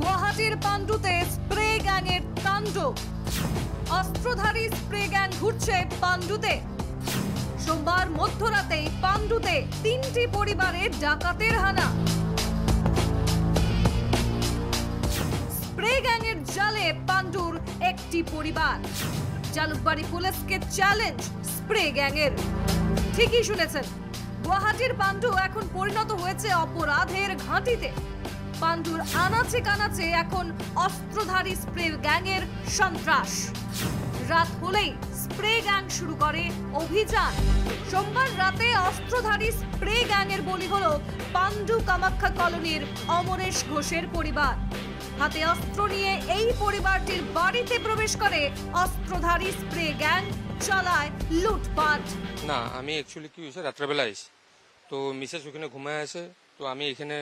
গুয়াহাটির পাণ্ডুতে স্প্রে গ্যাংয়ের তাণ্ডব। অস্ত্রধারী স্প্রে গ্যাং ঘুরছে পাণ্ডুতে। সোমবার মধ্যরাতে পাণ্ডুতে 3টি পরিবারে ডাকাতের হানা। স্প্রে গ্যাংয়ের জালে পাণ্ডুর একটি পরিবার। জালুকবাড়ি পুলিশকে চ্যালেঞ্জ স্প্রে গ্যাংয়ের। ঠিকই শুনেছেন, গুয়াহাটির পাণ্ডু এখন পরিণত হয়েছে অপরাধের ঘাঁটিতে। পাণ্ডুর আনাচে কানাচে এখন অস্ত্রধারী স্প্রে গ্যাংয়ের সন্ত্রাস। রাত হলেই স্প্রে গ্যাং শুরু করে অভিযান। সোমবার রাতে অস্ত্রধারী স্প্রে গ্যাংয়ের বলি হলো পাণ্ডু কামাখ্যা কলোনির অমরেশ ঘোষের পরিবার। হাতে অস্ত্র নিয়ে এই পরিবারটির বাড়িতে প্রবেশ করে অস্ত্রধারী স্প্রে গ্যাং, চালায় লুটপাট। না, আমি অ্যাকচুয়ালি কি হয়েছে, রাত্রেবেলা এসে তো মিসেস ওখানে ঘুমায় আসে, তো আমি এখানে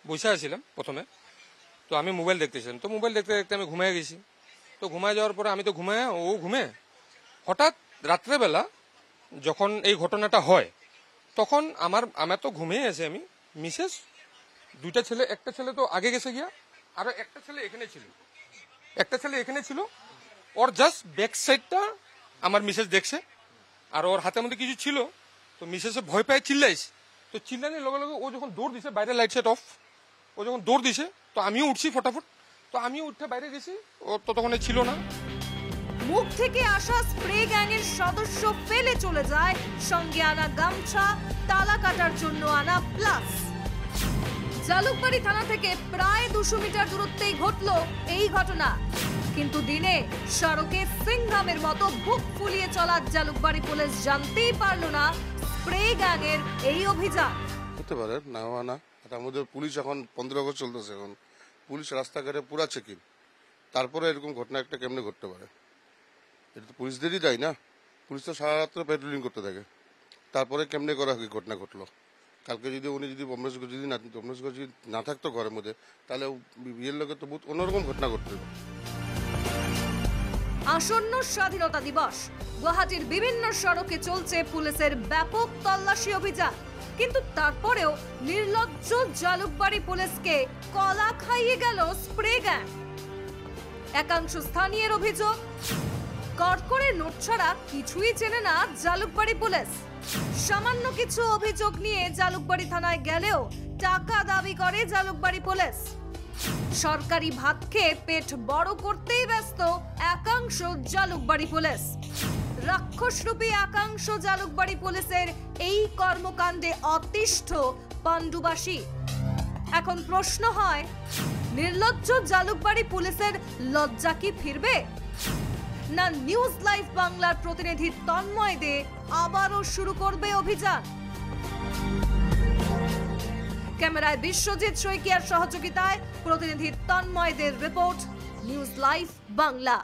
বসে আছিলাম প্রথমে। তো আমি মোবাইল দেখতেছিলাম, তো মোবাইল দেখতে দেখতে আমি ঘুমায় গেছি। তো ঘুমায় যাওয়ার পরে আমি তো ঘুমায়, ও ঘুমে। হঠাৎ রাত্রেবেলা যখন এই ঘটনাটা হয়, তখন আমার তো ঘুমিয়ে আছে, আমি মিসেস দুইটা ছেলে, একটা ছেলে তো আগে গেছে গিয়া, আর একটা ছেলে এখানে ছিল। ওর জাস্ট ব্যাক সাইডটা আমার মিসেস দেখছে, আর ওর হাতের মধ্যে কিছু ছিল। তো মিসেসে ভয় পায়, চিল্লাইছে। তো চিল্লানোর লগে লগে ও যখন দৌড় দিছে, বাইরে লাইট সেট অফ, ও যখন দৌড় দিছে, তো আমিও উঠছি ফটাফট। তো আমিও উঠে বাইরে গেছি, ও তো তখন ছিল না। মুখ থেকে আসা স্প্রে গ্যাংয়ের সদস্য ফেলে চলে যায় সঙ্গে আনা গামছা, তালা কাটার জন্য আনা প্লাস। জালুকবাড়ি থানা থেকে প্রায় 200 মিটার দূরত্বেই ঘটলো এই ঘটনা। কিন্তু দিনে সড়কে সিংহামের মতো বুক ফুলিয়ে চলা জালুকবাড়ি পুলিশ জানতেই পারল না স্প্রে গ্যাংয়ের এই অভিযান। হতে পারে না, তার মধ্যে পুলিশ এখন 15 আগস্ট চলতেছে, এখন পুলিশ রাস্তাঘাটে পুরা চেকিং, তারপরে এরকম ঘটনা একটা কেমনে ঘটতে পারে? এটা তো পুলিশদেরই দায় না। পুলিশ তো সারা রাত্রে পেট্রোলিং করতে থাকে, তারপরে কেমনে করা কি ঘটনা ঘটলো? কালকে যদি উনি যদি অমরেশ যদি না থাকতো ঘরের মধ্যে, তাহলে বিয়ের লোকের তো বহুত অন্যরকম ঘটনা ঘটতো। আসন্ন স্বাধীনতা দিবস, গুয়াহাটির বিভিন্ন সড়কে চলছে পুলিশের ব্যাপক তল্লাশি অভিযান। কিন্তু তারপরেও নির্লজ্জ জালুকবাড়ি পুলিশকে কলা খাইয়ে গেল স্প্রে গ্যাং। একাংশ স্থানীয়ের অভিযোগ, কড়কড়ে নোট ছাড়া কিছুই চেনে না জালুকবাড়ি পুলিশ। সামান্য কিছু অভিযোগ নিয়ে জালুকবাড়ি থানায় গেলেও টাকা দাবি করে জালুকবাড়ি পুলিশ। সরকারি ভাত খেয়ে পেট বড় করতেই ব্যস্ত একাংশ জালুকবাড়ি পুলিশ। রাক্ষসরূপী একাংশ জালুকবাড়ি পুলিশের এই কর্মকাণ্ডে অতিষ্ঠ পাণ্ডুবাসী। এখন প্রশ্ন হয়, নির্লজ্জ জালুকবাড়ি পুলিশের লজ্জা কি ফিরবে? না নিউজ লাইভ বাংলার প্রতিনিধি তন্ময় দে আবারও শুরু করবে অভিযান? ক্যামেরায় বিশ্বজিৎ শইকিয়ার সহযোগিতায় প্রতিনিধি তন্ময় দের রিপোর্ট, নিউজ লাইভ বাংলা।